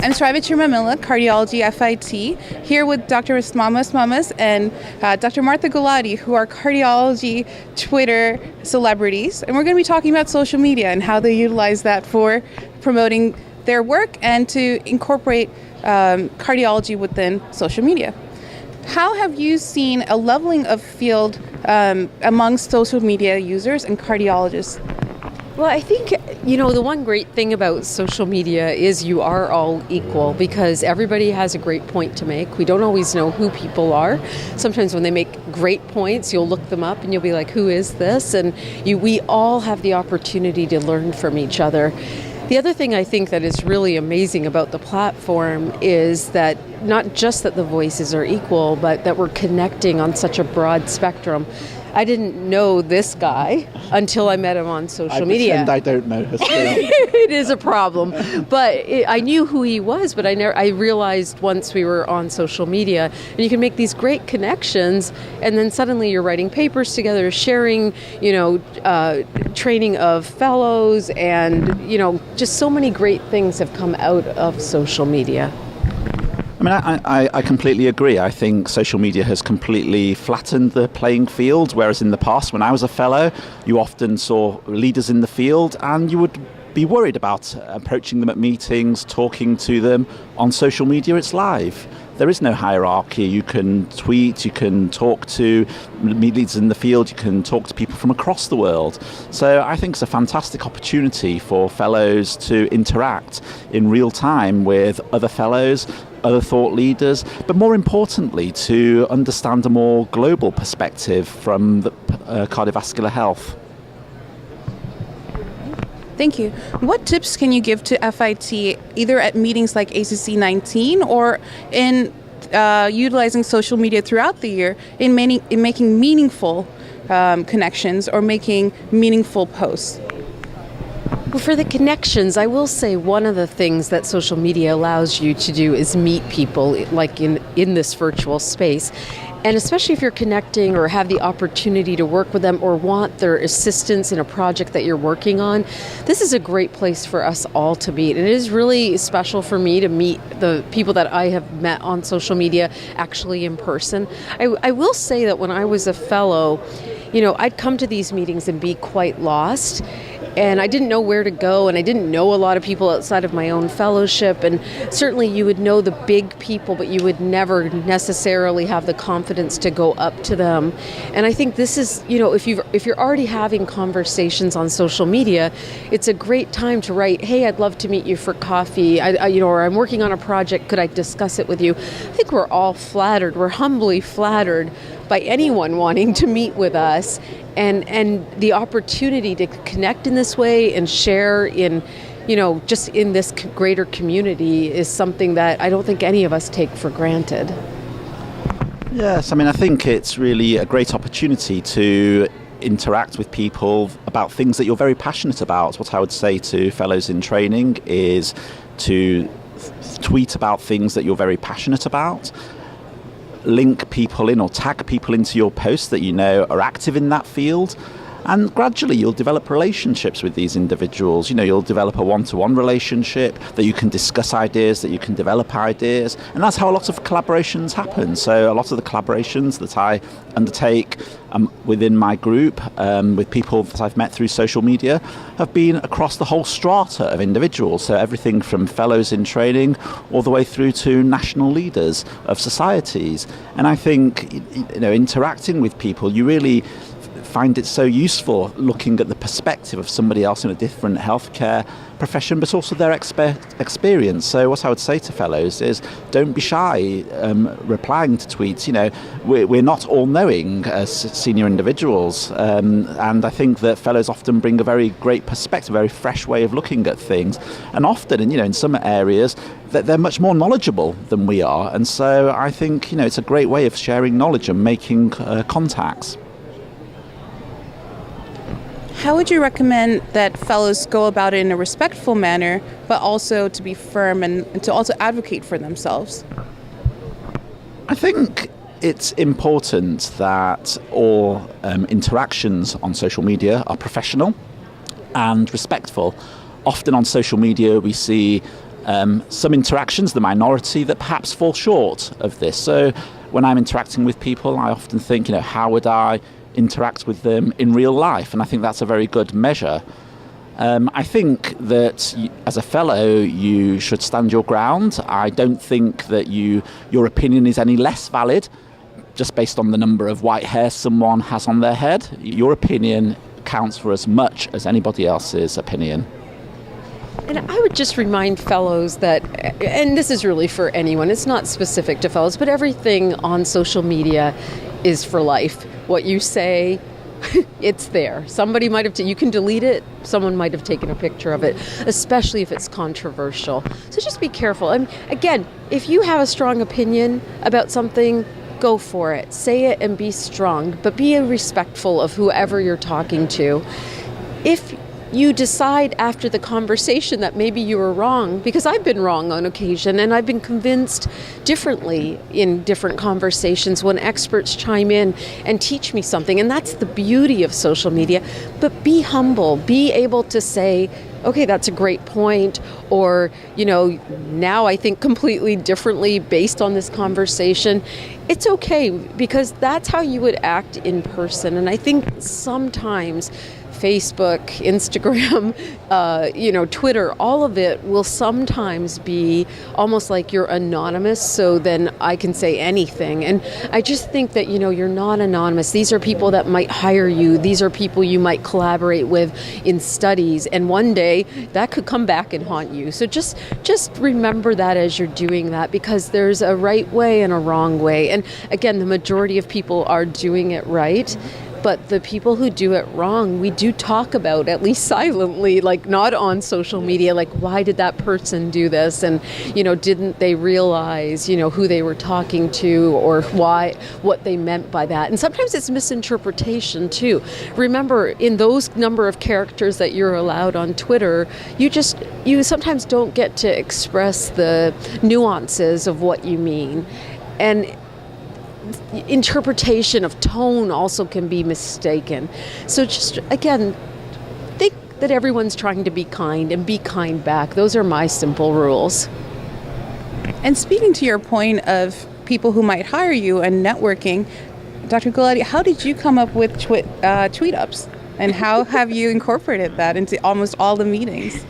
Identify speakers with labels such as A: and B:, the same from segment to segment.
A: I'm Srivachi Mamila, Cardiology FIT, here with Dr. Mamas and Dr. Martha Gulati, who are cardiology Twitter celebrities. And we're going to be talking about social media and how they utilize that for promoting their work and to incorporate cardiology within social media. How have you seen a leveling of field amongst social media users and cardiologists?
B: Well, I think, the one great thing about social media is you are all equal because everybody has a great point to make. We don't always know who people are. Sometimes when they make great points, you'll look them up and you'll be like, who is this? And we all have the opportunity to learn from each other. The other thing I think that is really amazing about the platform is that not just that the voices are equal, but that we're connecting on such a broad spectrum. I didn't know this guy until I met him on social media.
C: I don't know her still.
B: It is a problem. But I knew who he was, but I realized once we were on social media, and you can make these great connections, and then suddenly you're writing papers together, sharing, training of fellows, and, just so many great things have come out of social media.
C: I completely agree. I think social media has completely flattened the playing field, whereas in the past, when I was a fellow, you often saw leaders in the field and you would be worried about approaching them at meetings, talking to them. On social media, it's live. There is no hierarchy. You can tweet, you can talk to leaders in the field, you can talk to people from across the world. So I think it's a fantastic opportunity for fellows to interact in real time with other fellows, other thought leaders, but more importantly, to understand a more global perspective from the cardiovascular health.
A: Thank you. What tips can you give to FIT either at meetings like ACC 19 or in utilizing social media throughout the year in making meaningful connections or making meaningful posts?
B: Well, for the connections, I will say one of the things that social media allows you to do is meet people like in this virtual space. And especially if you're connecting or have the opportunity to work with them or want their assistance in a project that you're working on, this is a great place for us all to meet. And it is really special for me to meet the people that I have met on social media actually in person. I will say that when I was a fellow, I'd come to these meetings and be quite lost. And I didn't know where to go, and I didn't know a lot of people outside of my own fellowship. And certainly you would know the big people, but you would never necessarily have the confidence to go up to them. And I think this is, if you're already having conversations on social media, it's a great time to write, hey, I'd love to meet you for coffee, or I'm working on a project, could I discuss it with you? I think we're all flattered, we're humbly flattered by anyone wanting to meet with us. And the opportunity to connect in this way and share in, just in this greater community is something that I don't think any of us take for granted.
C: Yes, I think it's really a great opportunity to interact with people about things that you're very passionate about. What I would say to fellows in training is to tweet about things that you're very passionate about. Link people in or tag people into your posts that are active in that field, and gradually you'll develop relationships with these individuals. You'll develop a one-to-one relationship that you can discuss ideas, that you can develop ideas, and that's how a lot of collaborations happen. So a lot of the collaborations that I undertake within my group with people that I've met through social media have been across the whole strata of individuals. So everything from fellows in training all the way through to national leaders of societies. And I think interacting with people, you really find it so useful looking at the perspective of somebody else in a different healthcare profession, but also their experience. So what I would say to fellows is don't be shy replying to tweets. We're not all-knowing as senior individuals, and I think that fellows often bring a very great perspective, a very fresh way of looking at things, and often, in some areas, that they're much more knowledgeable than we are. And so I think, it's a great way of sharing knowledge and making contacts.
A: How would you recommend that fellows go about it in a respectful manner, but also to be firm and to also advocate for themselves?
C: I think it's important that all interactions on social media are professional and respectful. Often on social media we see Some interactions, the minority that perhaps fall short of this. So when I'm interacting with people, I often think, how would I interact with them in real life? And I think that's a very good measure. I think that as a fellow, you should stand your ground. I don't think that your opinion is any less valid just based on the number of white hairs someone has on their head. Your opinion counts for as much as anybody else's opinion.
B: And I would just remind fellows that, and this is really for anyone, it's not specific to fellows, but everything on social media is for life. What you say, it's there. Somebody might have, you can delete it, someone might have taken a picture of it, especially if it's controversial. So just be careful. And again, if you have a strong opinion about something, go for it. Say it and be strong, but be respectful of whoever you're talking to. If you decide after the conversation that maybe you were wrong, because I've been wrong on occasion and I've been convinced differently in different conversations when experts chime in and teach me something, and that's the beauty of social media. But be humble, be able to say, okay, that's a great point, or, now I think completely differently based on this conversation. It's okay, because that's how you would act in person. And I think sometimes Facebook, Instagram, Twitter, all of it will sometimes be almost like you're anonymous, so then I can say anything. And I just think that, you're not anonymous. These are people that might hire you. These are people you might collaborate with in studies. And one day that could come back and haunt you. So just remember that as you're doing that, because there's a right way and a wrong way. And again, the majority of people are doing it right. But the people who do it wrong, we do talk about, at least silently, like not on social media, like why did that person do this? And, didn't they realize, who they were talking to or what they meant by that? And sometimes it's misinterpretation too. Remember, in those number of characters that you're allowed on Twitter, you sometimes don't get to express the nuances of what you mean. And interpretation of tone also can be mistaken. So just, again, think that everyone's trying to be kind and be kind back. Those are my simple rules.
A: And speaking to your point of people who might hire you and networking, Dr. Gulati, how did you come up with Tweetups? And how have you incorporated that into almost all the meetings?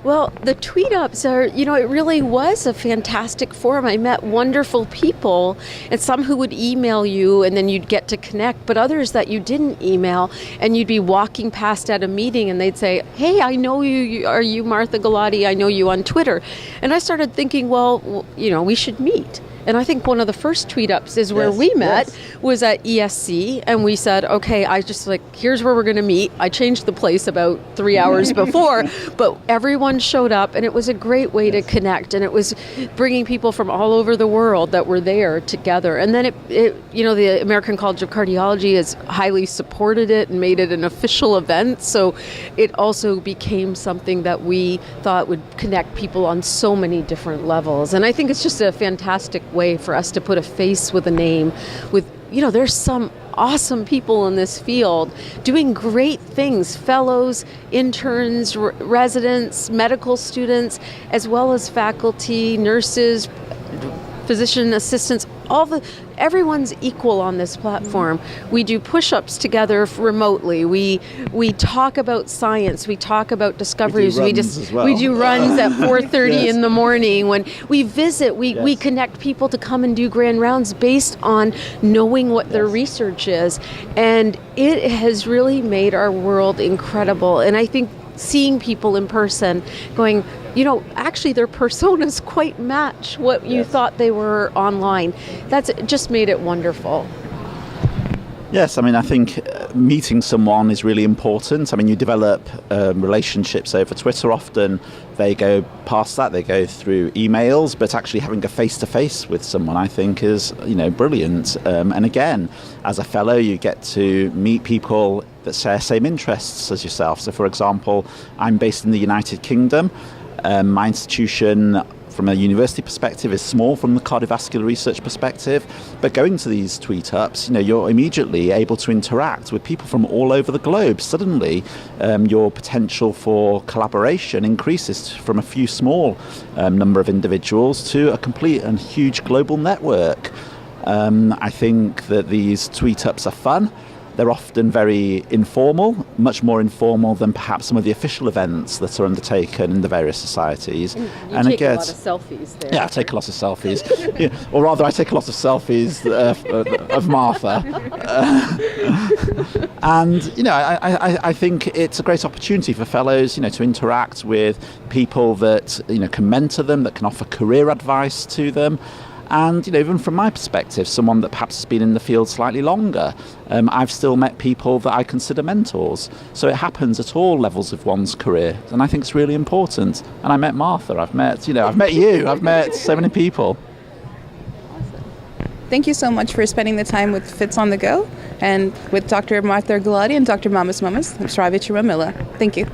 B: Well, the Tweetups are, it really was a fantastic forum. I met wonderful people, and some who would email you and then you'd get to connect, but others that you didn't email, and you'd be walking past at a meeting and they'd say, hey, I know you, are you Martha Gulati? I know you on Twitter. And I started thinking, well, we should meet. And I think one of the first Tweetups is where we met was at ESC, and we said, okay, here's where we're going to meet. I changed the place about 3 hours before, but everyone showed up, and it was a great way to connect, and it was bringing people from all over the world that were there together. And then the American College of Cardiology has highly supported it and made it an official event, so it also became something that we thought would connect people on so many different levels. And I think it's just a fantastic way for us to put a face with a name with, there's some awesome people in this field doing great things, fellows, interns, residents, medical students, as well as faculty, nurses, physician assistants, everyone's equal on this platform. We do push-ups together remotely. We talk about science. We talk about discoveries. We do runs at 4:30 in the morning. When we visit, we connect people to come and do grand rounds based on knowing what their research is. And it has really made our world incredible. And I think seeing people in person going, actually their personas quite match what you thought they were online. That's just made it wonderful.
C: Yes, I think meeting someone is really important. You develop relationships over Twitter often. They go past that, they go through emails, but actually having a face-to-face with someone, I think, is, brilliant. And again, as a fellow, you get to meet people that share same interests as yourself. So, for example, I'm based in the United Kingdom. My institution from a university perspective is small from the cardiovascular research perspective, but going to these Tweetups, you're immediately able to interact with people from all over the globe. Suddenly, your potential for collaboration increases from a few small number of individuals to a complete and huge global network. I think that these Tweetups are fun. They're often very informal, much more informal than perhaps some of the official events that are undertaken in the various societies.
B: And you take a lot of selfies there.
C: Yeah, I take a lot of selfies. Or rather, I take a lot of selfies of Martha. And, I think it's a great opportunity for fellows, to interact with people that, can mentor them, that can offer career advice to them. And even from my perspective, someone that perhaps has been in the field slightly longer, I've still met people that I consider mentors. So it happens at all levels of one's career, and I think it's really important. And I met Martha, I've met you, I've met so many people.
A: Thank you so much for spending the time with FITsOnTheGO and with Dr. Martha Gulati and Dr. Mamas. I'm Shravya Chiramilla. Thank you.